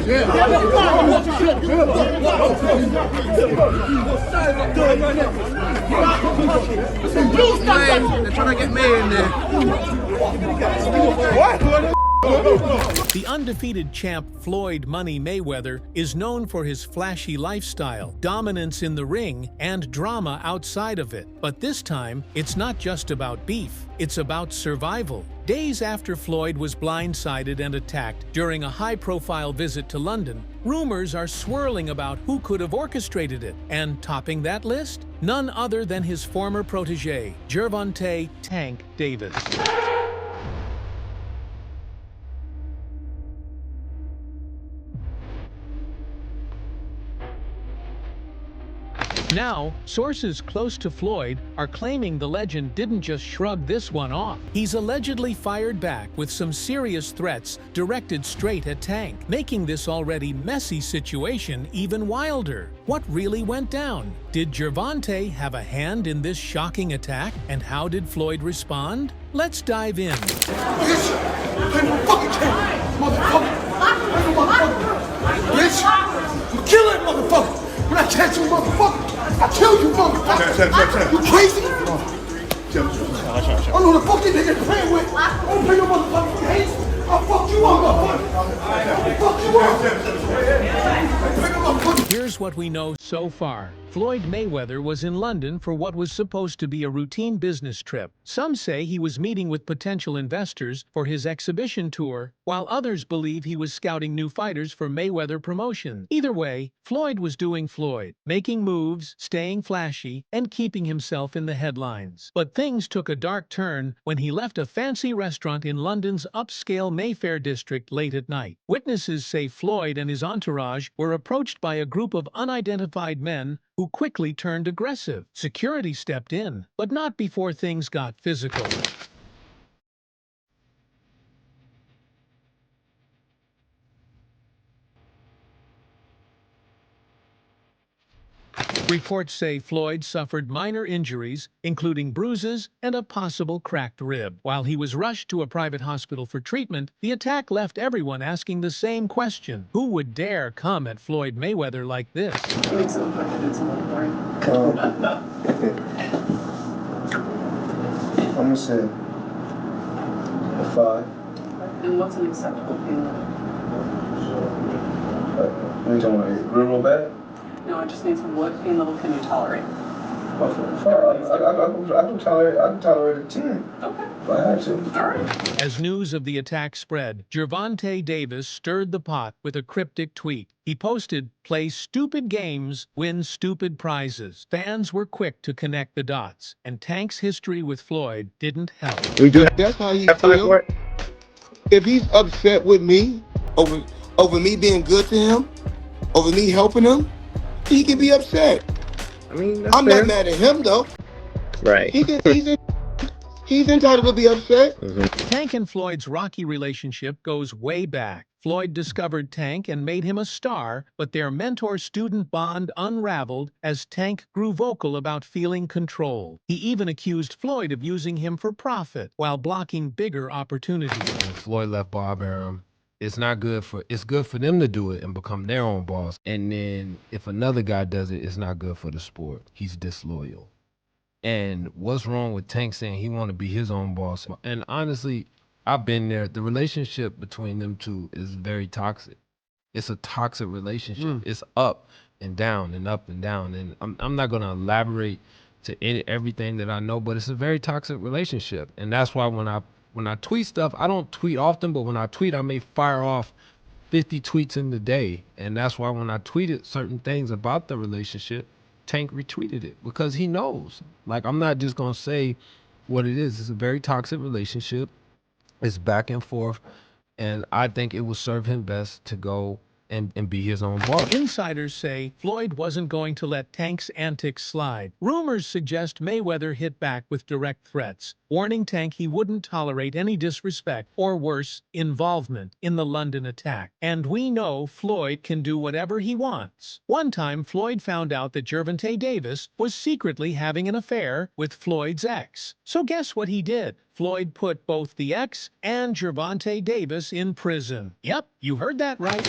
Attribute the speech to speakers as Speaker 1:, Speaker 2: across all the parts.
Speaker 1: They're trying to get me in there.
Speaker 2: The undefeated champ Floyd "Money" Mayweather is known for his flashy lifestyle, dominance in the ring, and drama outside of it. But this time, it's not just about beef, it's about survival. Days after Floyd was blindsided and attacked during a high-profile visit to London, rumors are swirling about who could have orchestrated it. And topping that list? None other than his former protégé, Gervonta "Tank" Davis. Now, sources close to Floyd are claiming the legend didn't just shrug this one off. He's allegedly fired back with some serious threats directed straight at Tank, making this already messy situation even wilder. What really went down? Did Gervonta have a hand in this shocking attack? And how did Floyd respond? Let's dive in.
Speaker 3: Bitch! Play my fucking game, motherfucker! Play my motherfucker! Bitch! You kill that motherfucker! When I catch you, motherfucker! I kill you, motherfucker! You crazy? I know the fuck you nigga playing with. I don't play no motherfucking games. I'll fuck you up, motherfucker. Fuck you up.
Speaker 2: Here's what we know so far. Floyd Mayweather was in London for what was supposed to be a routine business trip. Some say he was meeting with potential investors for his exhibition tour, while others believe he was scouting new fighters for Mayweather promotion. Either way, Floyd was doing Floyd, making moves, staying flashy, and keeping himself in the headlines. But things took a dark turn when he left a fancy restaurant in London's upscale Mayfair district late at night. Witnesses say Floyd and his entourage were approached by a group of unidentified men who quickly turned aggressive. Security stepped in, but not before things got physical. Reports say Floyd suffered minor injuries, including bruises and a possible cracked rib. While he was rushed to a private hospital for treatment, the attack left everyone asking the same question. Who would dare come at Floyd Mayweather like this?
Speaker 4: I'm gonna say a 5.
Speaker 5: And what's an acceptable pain level?
Speaker 4: What are you talking about? Real bad?
Speaker 5: No, I just need some. What pain level can you tolerate?
Speaker 4: I can tolerate a 10.
Speaker 5: Okay.
Speaker 4: If I had to.
Speaker 5: All right.
Speaker 2: As news of the attack spread, Gervonta Davis stirred the pot with a cryptic tweet. He posted, "Play stupid games, win stupid prizes." Fans were quick to connect the dots, and Tank's history with Floyd didn't help.
Speaker 6: That's how he feels. If he's upset with me over me being good to him, over me helping him, he can be upset.
Speaker 7: I mean,
Speaker 6: I'm not mad at him though.
Speaker 7: Right.
Speaker 6: He's entitled to be upset.
Speaker 2: Tank and Floyd's rocky relationship goes way back. Floyd discovered Tank and made him a star, but their mentor-student bond unraveled as Tank grew vocal about feeling control. He even accused Floyd of using him for profit while blocking bigger opportunities.
Speaker 8: When Floyd left Barbarian, it's good for them to do it and become their own boss. And then if another guy does it, it's not good for the sport. He's disloyal. And what's wrong with Tank saying he want to be his own boss? And honestly, I've been there. The relationship between them two is very toxic. It's a toxic relationship. It's up and down and up and down. And I'm not gonna elaborate to everything that I know, but it's a very toxic relationship. And that's why when I tweet stuff, I don't tweet often, but when I tweet, I may fire off 50 tweets in the day. And that's why when I tweeted certain things about the relationship, Tank retweeted it because he knows. Like, I'm not just gonna say what it is. It's a very toxic relationship. It's back and forth. And I think it will serve him best to go and be his own boss.
Speaker 2: Insiders say Floyd wasn't going to let Tank's antics slide. Rumors suggest Mayweather hit back with direct threats, warning Tank he wouldn't tolerate any disrespect or worse, involvement in the London attack. And we know Floyd can do whatever he wants. One time, Floyd found out that Gervonta Davis was secretly having an affair with Floyd's ex. So guess what he did? Floyd put both the ex and Gervonta Davis in prison. Yep, you heard that right.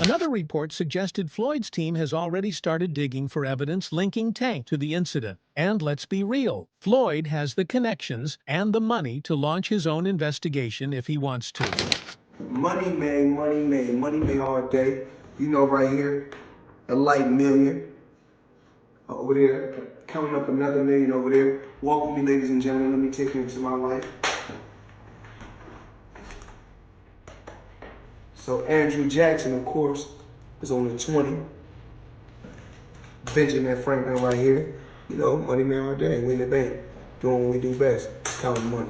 Speaker 2: Another report suggested Floyd's team has already started digging for evidence linking Tank to the incident. And let's be real, Floyd has the connections and the money to launch his own investigation if he wants to.
Speaker 6: Money made all day. You know, right here, a light million. Over there, counting up another million over there. Walk with me, ladies and gentlemen. Let me take you into my life. So Andrew Jackson, of course, is on the 20. Benjamin Franklin right here. You know, money man all day. We in the bank, doing what we do best, counting money.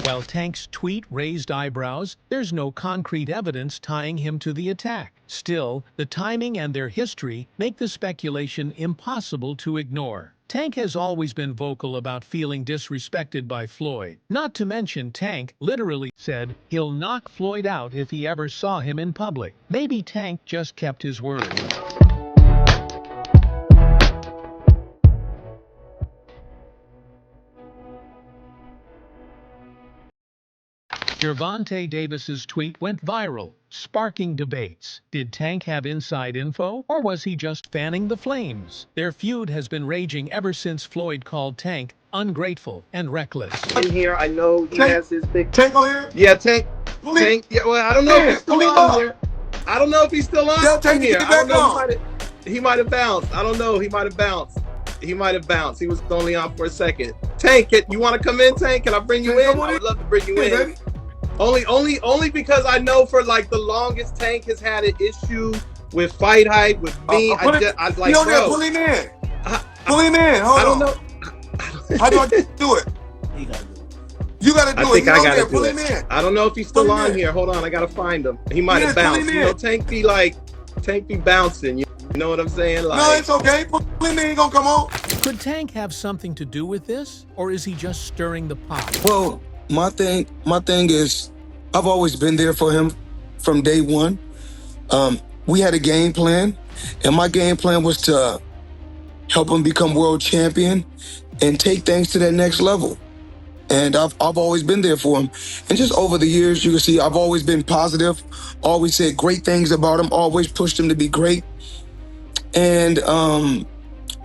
Speaker 2: While Tank's tweet raised eyebrows, there's no concrete evidence tying him to the attack. Still, the timing and their history make the speculation impossible to ignore. Tank has always been vocal about feeling disrespected by Floyd. Not to mention Tank literally said he'll knock Floyd out if he ever saw him in public. Maybe Tank just kept his word. Gervonta Davis's tweet went viral, sparking debates. Did Tank have inside info, or was he just fanning the flames? Their feud has been raging ever since Floyd called Tank ungrateful and reckless.
Speaker 7: In here, I know he has his big.
Speaker 6: Tank on here?
Speaker 7: Yeah, Tank. Tank. Yeah, well, I don't know if he's still on here. I don't know if he's still on here. I don't know. He might have bounced. I don't know. He might have bounced. He was only on for a second. Tank, you want to come in, Tank? Can I bring you in? I would love to bring you in.
Speaker 6: Baby.
Speaker 7: Only because I know for like the longest Tank has had an issue with fight hype with me. I was like, bro,
Speaker 6: pull him in. Pull him in. Hold on.
Speaker 7: I don't know.
Speaker 6: How do I do it? You gotta do it.
Speaker 7: I think I gotta
Speaker 6: pull
Speaker 7: do
Speaker 6: him
Speaker 7: it.
Speaker 6: in.
Speaker 7: I don't know if he's still on here. Hold on, I gotta find him. He might have bounced. You know, Tank be bouncing. You know what I'm saying? Like,
Speaker 6: no, it's okay. Pull him in. He gonna come on.
Speaker 2: Could Tank have something to do with this, or is he just stirring the pot?
Speaker 6: Well, my thing is, I've always been there for him from day one. We had a game plan, and my game plan was to help him become world champion and take things to that next level. And I've always been there for him. And just over the years, you can see I've always been positive, always said great things about him, always pushed him to be great. And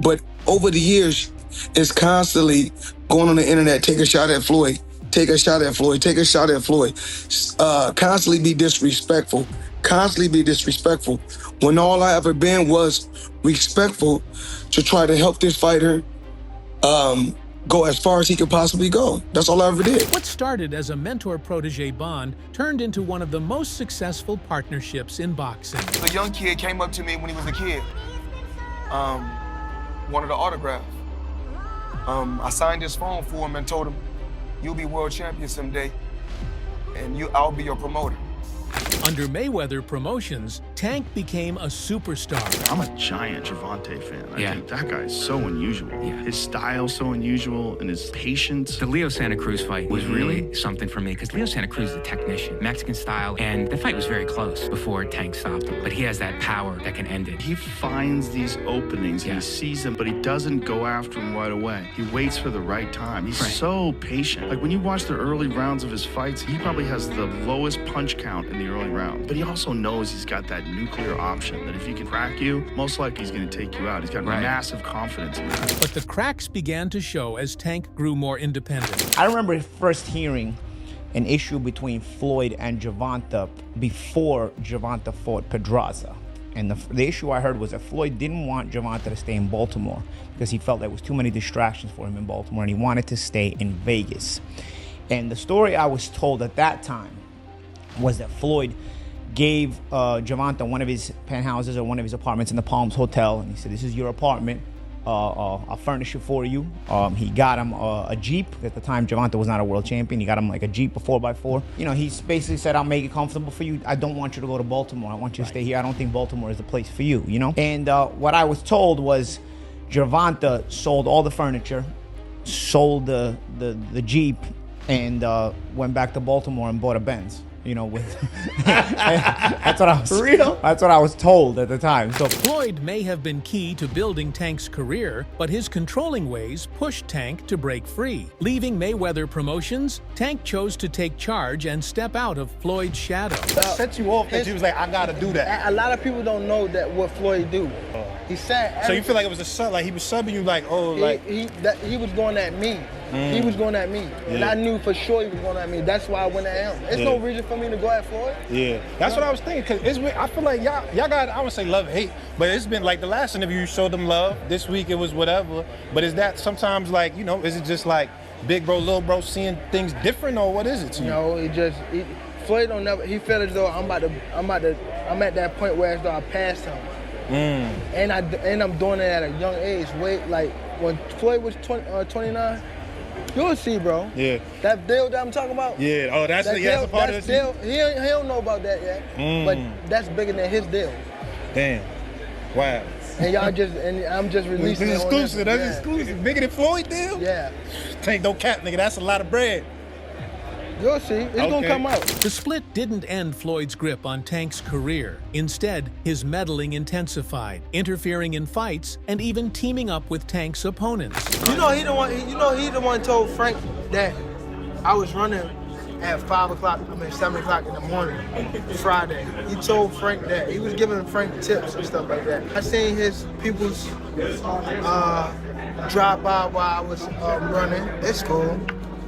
Speaker 6: but over the years, it's constantly going on the internet, take a shot at Floyd, take a shot at Floyd, take a shot at Floyd. Constantly be disrespectful, when all I ever been was respectful to try to help this fighter go as far as he could possibly go. That's all I ever did.
Speaker 2: What started as a mentor-protege bond turned into one of the most successful partnerships in boxing.
Speaker 6: A young kid came up to me when he was a kid, wanted an autograph. I signed his phone for him and told him, "You'll be world champion someday, and I'll be your promoter."
Speaker 2: Under Mayweather Promotions, Tank became a superstar.
Speaker 9: I'm a giant Gervonta fan. I think that guy is so unusual. His style's so unusual, and his patience.
Speaker 10: The Leo Santa Cruz fight was really something for me, because Leo Santa Cruz is a technician, Mexican style, and the fight was very close before Tank stopped him. But he has that power that can end it.
Speaker 9: He finds these openings, and he sees them, but he doesn't go after them right away. He waits for the right time. He's so patient. Like when you watch the early rounds of his fights, he probably has the lowest punch count in the early round. But he also knows he's got that nuclear option that if he can crack you, most likely he's going to take you out. He's got massive confidence in that.
Speaker 2: But the cracks began to show as Tank grew more independent.
Speaker 11: I remember first hearing an issue between Floyd and Gervonta before Gervonta fought Pedraza. And the issue I heard was that Floyd didn't want Gervonta to stay in Baltimore because he felt there was too many distractions for him in Baltimore, and he wanted to stay in Vegas. And the story I was told at that time was that Floyd gave Gervonta one of his penthouses or one of his apartments in the Palms Hotel, and he said, "This is your apartment. I'll furnish it for you." He got him a Jeep. At the time, Gervonta was not a world champion. He got him like a Jeep, a 4x4. You know, he basically said, "I'll make it comfortable for you. I don't want you to go to Baltimore. I want you to stay here. I don't think Baltimore is the place for you," you know? And what I was told was Gervonta sold all the furniture, sold the Jeep, and went back to Baltimore and bought a Benz. You know, with that's what I was. Real? That's what I was told at the time. So
Speaker 2: Floyd may have been key to building Tank's career, but his controlling ways pushed Tank to break free. Leaving Mayweather Promotions, Tank chose to take charge and step out of Floyd's shadow.
Speaker 3: Set you off that you was like, I gotta do that.
Speaker 12: A lot of people don't know that what Floyd do. He said.
Speaker 3: So you feel like it was a sub, like he was subbing you, like, oh, like
Speaker 12: he was going at me. He was going at me, and I knew for sure he was going at me. That's why I went at him. There's no reason for me to go at Floyd.
Speaker 3: Yeah, that's what I was thinking. Cause I feel like y'all got, I would say love, hate, but it's been like the last interview you showed them love. This week it was whatever. But is that sometimes like, you know, is it just like big bro, little bro seeing things different, or what is it to you?
Speaker 12: No, Floyd don't never. He felt as though I'm at that point where as though I passed him. And I'm doing it at a young age. Like when Floyd was 29. You'll see, bro.
Speaker 3: Yeah.
Speaker 12: That deal that I'm talking about?
Speaker 3: Yeah. Oh, that's a part of the
Speaker 12: deal. He don't know about that yet. But that's bigger than his deal.
Speaker 3: Damn. Wow.
Speaker 12: And I'm just releasing it.
Speaker 3: This is exclusive. That's exclusive. Bigger than Floyd deal?
Speaker 12: Yeah.
Speaker 3: Tank no cap, nigga. That's a lot of bread.
Speaker 12: You'll see. It's gonna come out.
Speaker 2: The split didn't end Floyd's grip on Tank's career. Instead, his meddling intensified, interfering in fights and even teaming up with Tank's opponents.
Speaker 12: He the one told Frank that I was running at 7 o'clock in the morning, Friday. He told Frank that. He was giving Frank tips and stuff like that. I seen his people's drive by while I was running. It's cool.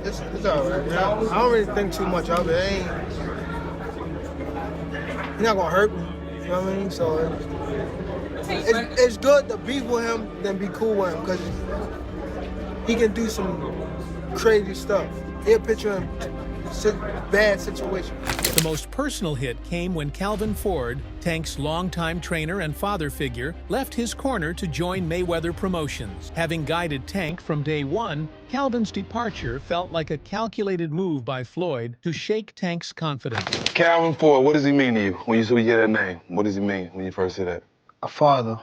Speaker 12: It's all right. I don't really think too much of it. He's not gonna hurt me. You know what I mean? So it's good to be with him than be cool with him, because he can do some crazy stuff. He'll put you in bad situation.
Speaker 2: The most personal hit came when Calvin Ford, Tank's longtime trainer and father figure, left his corner to join Mayweather Promotions. Having guided Tank from day one, Calvin's departure felt like a calculated move by Floyd to shake Tank's confidence.
Speaker 6: Calvin Ford, what does he mean to you when you hear that name? What does he mean when you first hear that?
Speaker 12: A father.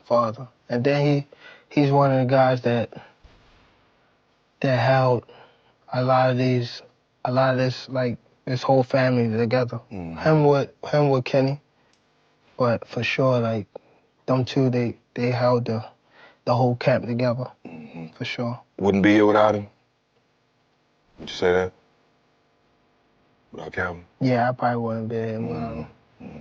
Speaker 12: Father. And then he's one of the guys that held a lot of this, like, this whole family together. Him with Kenny, but for sure, like, them two, they held the whole camp together, for sure.
Speaker 6: Wouldn't be here without him? Would you say that? Without Calvin?
Speaker 12: Yeah, I probably wouldn't be here without him.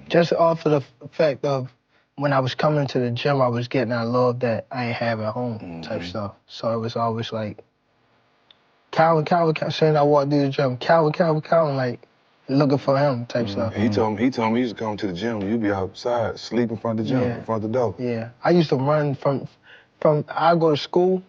Speaker 12: Just off of the fact of when I was coming to the gym, I was getting that love that I ain't have at home, type stuff. So it was always like, Calvin, saying I walked through the gym, Calvin, like, looking for him, type stuff.
Speaker 6: He told me he used to come to the gym, you'd be outside, sleep in front of the gym, in front of the door.
Speaker 12: Yeah, I used to run from I go to school,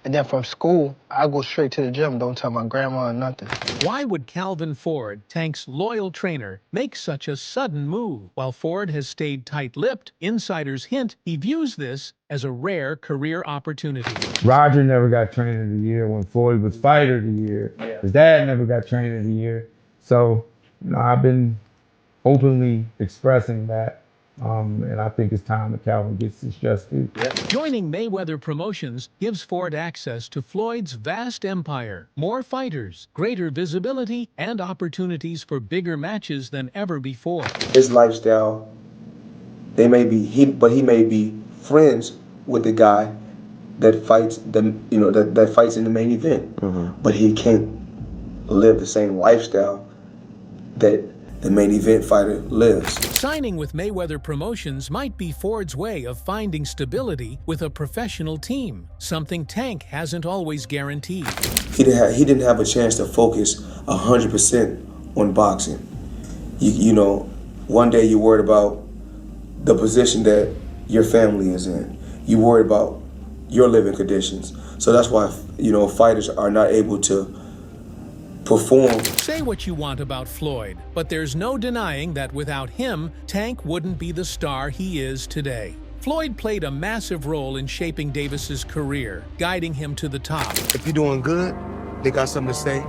Speaker 12: and then from school, I go straight to the gym, don't tell my grandma or nothing.
Speaker 2: Why would Calvin Ford, Tank's loyal trainer, make such a sudden move? While Ford has stayed tight-lipped, insiders hint he views this as a rare career opportunity.
Speaker 13: Roger never got trainer of the year when Floyd was fighter of the year. His dad never got trainer of the year. So, you know, I've been openly expressing that. And I think it's time that Calvin gets his just due.
Speaker 2: Joining Mayweather Promotions gives Ford access to Floyd's vast empire, more fighters, greater visibility, and opportunities for bigger matches than ever before.
Speaker 4: His lifestyle, he may be friends with the guy that fights that fights in the main event, but he can't live the same lifestyle that the main event fighter lives.
Speaker 2: Signing with Mayweather Promotions might be Ford's way of finding stability with a professional team, something Tank hasn't always guaranteed.
Speaker 4: He didn't have a chance to focus 100% on boxing. You know, one day you're worried about the position that your family is in. You're worried about your living conditions. So that's why, you know, fighters are not able to perform.
Speaker 2: Say what you want about Floyd, but there's no denying that without him, Tank wouldn't be the star he is today. Floyd played a massive role in shaping Davis's career, guiding him to the top.
Speaker 3: If you're doing good, they got something to say.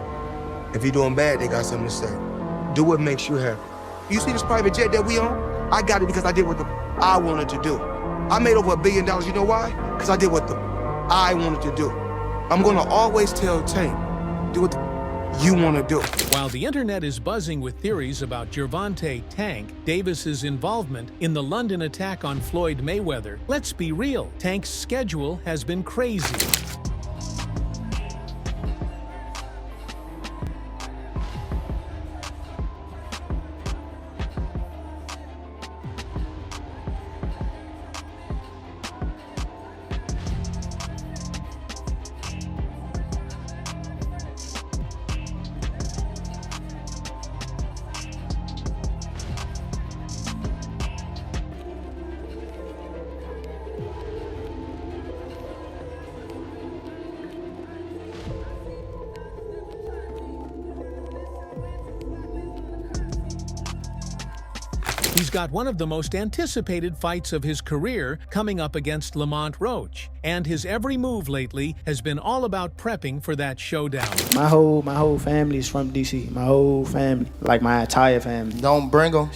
Speaker 3: If you're doing bad, they got something to say. Do what makes you happy. You see this private jet that we own? I got it because I did what I wanted to do. I made over $1 billion, you know why? Because I did what I wanted to do. I'm gonna always tell Tank, do what
Speaker 6: you want to do.
Speaker 2: While the internet is buzzing with theories about Gervonta "Tank" Davis's involvement in the London attack on Floyd Mayweather, let's be real, Tank's schedule has been crazy. He's got one of the most anticipated fights of his career coming up against Lamont Roach, and his every move lately has been all about prepping for that showdown.
Speaker 14: My whole family is from DC. My whole family, like my entire family.
Speaker 15: Don't bring them.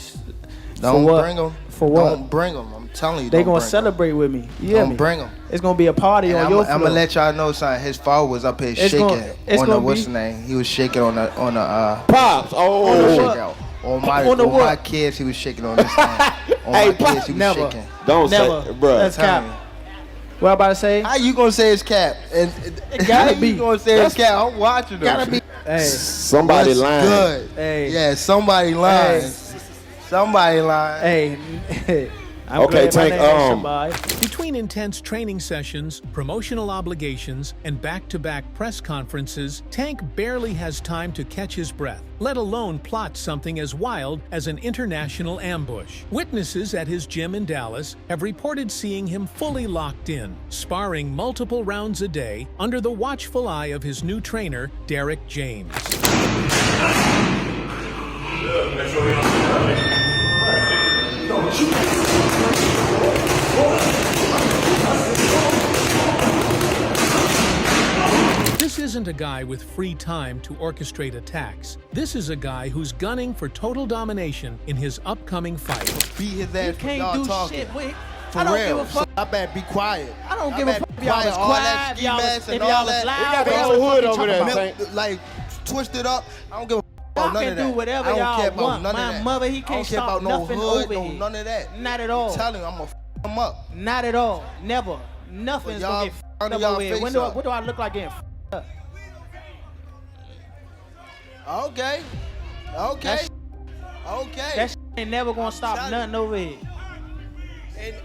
Speaker 15: Don't bring them.
Speaker 14: For what?
Speaker 15: Don't bring them. I'm telling you.
Speaker 14: They gonna celebrate with me. You
Speaker 15: don't bring them.
Speaker 14: It's gonna be a party on your floor.
Speaker 15: I'm gonna let y'all know something. His father was up here shaking on the what's the name? He was shaking on the
Speaker 16: pops.
Speaker 15: On my kids, he was shaking on this thing. On my kids, he was shaking.
Speaker 16: Don't
Speaker 14: never.
Speaker 16: say, bro.
Speaker 14: That's cap. What I'm about to say?
Speaker 15: How you gonna say it's cap? And
Speaker 14: it gotta be.
Speaker 15: You gonna say it's cap? I'm watching them.
Speaker 14: Gotta be. Hey,
Speaker 16: somebody lying.
Speaker 15: Good.
Speaker 14: Hey.
Speaker 15: Yeah, somebody lying.
Speaker 14: Hey.
Speaker 15: Somebody lying.
Speaker 14: Hey. I'm
Speaker 16: okay,
Speaker 14: Tank.
Speaker 2: Between intense training sessions, promotional obligations, and back-to-back press conferences, Tank barely has time to catch his breath, let alone plot something as wild as an international ambush. Witnesses at his gym in Dallas have reported seeing him fully locked in, sparring multiple rounds a day under the watchful eye of his new trainer, Derek James. This isn't a guy with free time to orchestrate attacks. This is a guy who's gunning for total domination in his upcoming fight.
Speaker 15: Beat his ass.
Speaker 14: You can't do shit.
Speaker 15: For
Speaker 14: I don't
Speaker 15: real.
Speaker 14: give a fuck.
Speaker 15: I better be quiet.
Speaker 14: I don't give a fuck if y'all was
Speaker 15: all that
Speaker 14: quiet,
Speaker 15: ski mask and
Speaker 14: if y'all
Speaker 15: all
Speaker 14: was
Speaker 15: that.
Speaker 14: loud.
Speaker 16: They got the whole hood over there, Tank.
Speaker 15: Like twisted up. I don't give a fuck
Speaker 14: Y'all
Speaker 15: about none of
Speaker 14: can
Speaker 15: that.
Speaker 14: do whatever
Speaker 15: I don't
Speaker 14: y'all
Speaker 15: care about
Speaker 14: want.
Speaker 15: none of
Speaker 14: My
Speaker 15: that.
Speaker 14: mother, he
Speaker 15: I don't
Speaker 14: can't
Speaker 15: care
Speaker 14: stop
Speaker 15: about no
Speaker 14: nothing
Speaker 15: hood,
Speaker 14: over
Speaker 15: no
Speaker 14: here.
Speaker 15: none of that.
Speaker 14: Not at all.
Speaker 15: I'm telling you, I'm gonna f him up.
Speaker 14: Not at all. Never. Nothing's gonna get f***ed up over here. What do I look like getting f***ed up?
Speaker 15: Okay. Okay. Okay.
Speaker 14: That shit ain't never gonna stop nothing over here.
Speaker 15: And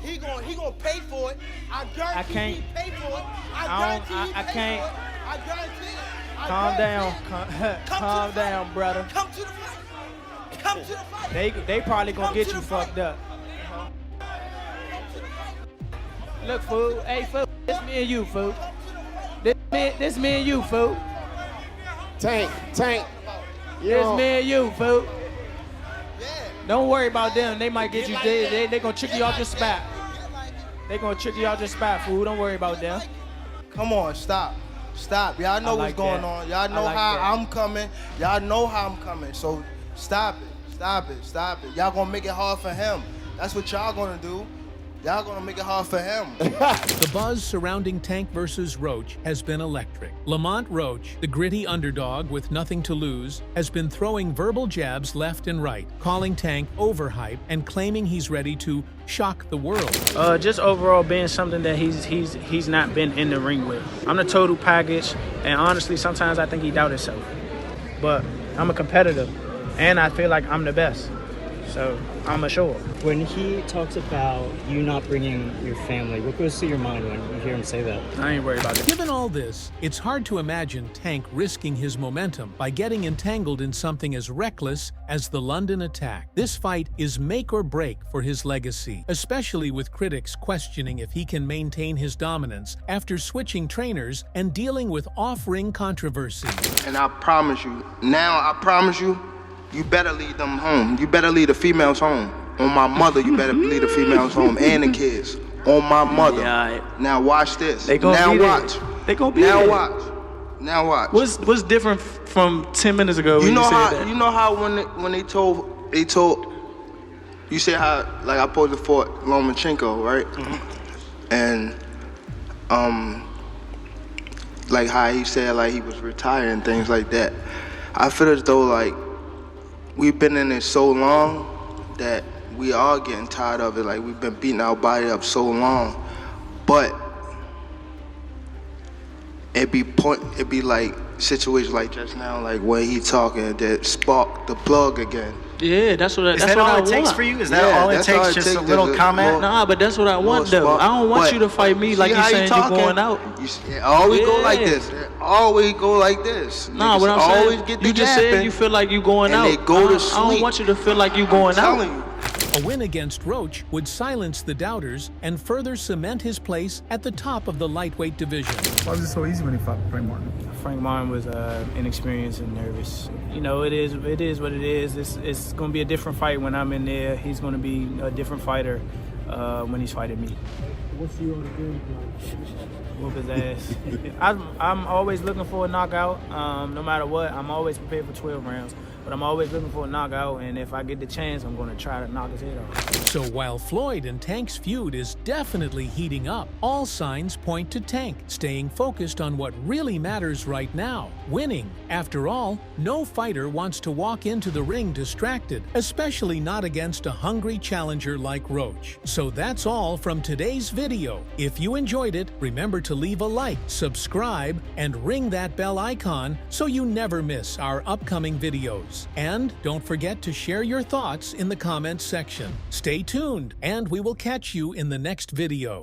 Speaker 15: he gonna pay for it. I guarantee he pay for it.
Speaker 14: I can't.
Speaker 15: I guarantee it.
Speaker 14: Calm down. Calm down, brother.
Speaker 15: Come to the fight. Come to the fight.
Speaker 14: They probably gonna get you fucked up. Look, fool. Hey, fool. This me and you, fool. This me and you, fool.
Speaker 16: Tank.
Speaker 14: This me and you, fool. Don't worry about them. They might get you. They gonna trick you off the spot. They gonna trick you off the spot, fool. Don't worry about them.
Speaker 15: Come on, stop. Y'all know what's going on. Y'all know how I'm coming. Y'all know how I'm coming. So stop it. Y'all gonna make it hard for him. That's what y'all gonna do. Y'all gonna make it hard for him.
Speaker 2: The buzz surrounding Tank versus Roach has been electric. Lamont Roach, the gritty underdog with nothing to lose, has been throwing verbal jabs left and right, calling Tank overhyped and claiming he's ready to shock the world.
Speaker 14: Just overall being something that he's not been in the ring with. I'm the total package, and honestly, sometimes I think he doubts himself. But I'm a competitor, and I feel like I'm the best. So I'm assured.
Speaker 17: When he talks about you not bringing your family, what goes through your mind when you hear him say that?
Speaker 14: I ain't worried about that.
Speaker 2: Given all this, it's hard to imagine Tank risking his momentum by getting entangled in something as reckless as the London attack. This fight is make or break for his legacy, especially with critics questioning if he can maintain his dominance after switching trainers and dealing with off-ring controversy.
Speaker 15: And I promise you, you better lead them home. You better lead the females home. On my mother, you better lead the females home and the kids. On my mother.
Speaker 14: Yeah,
Speaker 15: now watch this.
Speaker 14: They gonna
Speaker 15: now
Speaker 14: be
Speaker 15: watch.
Speaker 14: There. They gonna be
Speaker 15: now
Speaker 14: there.
Speaker 15: watch. Now watch.
Speaker 14: What's different from 10 minutes ago when
Speaker 15: you know
Speaker 14: you said
Speaker 15: how
Speaker 14: that?
Speaker 15: you know how when they told you said how like I posed to fought Lomachenko, right?
Speaker 14: Mm-hmm.
Speaker 15: And
Speaker 18: like how he said like he was retired and things like that. I feel as though like we've been in it so long that we all getting tired of it. Like we've been beating our body up so long, but it be like situations like just now, like when he talking that spark the plug again.
Speaker 14: Yeah, that's what I want.
Speaker 17: Is that all it takes for you? Is that all it takes? Just a little comment?
Speaker 14: Nah, but that's what I want though. I don't want you to fight me like you saying you're going out.
Speaker 18: It always go like this. It always go like this.
Speaker 14: Nah, what I'm saying, you just said you feel like you going out.
Speaker 18: And they go to sleep.
Speaker 14: I don't want you to feel like you going out.
Speaker 2: A win against Roach would silence the doubters and further cement his place at the top of the lightweight division.
Speaker 19: Why was it so easy when he fought Frank Martin?
Speaker 14: Frank Martin was inexperienced and nervous. You know, it is what it is. It's going to be a different fight when I'm in there. He's going to be a different fighter when he's fighting me.
Speaker 19: What's your game plan?
Speaker 14: Whoop his ass. I'm always looking for a knockout. No matter what, I'm always prepared for 12 rounds. But I'm always looking for a knockout, and if I get the chance, I'm going to try to knock his head off.
Speaker 2: So while Floyd and Tank's feud is definitely heating up, all signs point to Tank staying focused on what really matters right now, winning. After all, no fighter wants to walk into the ring distracted, especially not against a hungry challenger like Roach. So that's all from today's video. If you enjoyed it, remember to leave a like, subscribe, and ring that bell icon so you never miss our upcoming videos. And don't forget to share your thoughts in the comments section. Stay tuned, and we will catch you in the next video.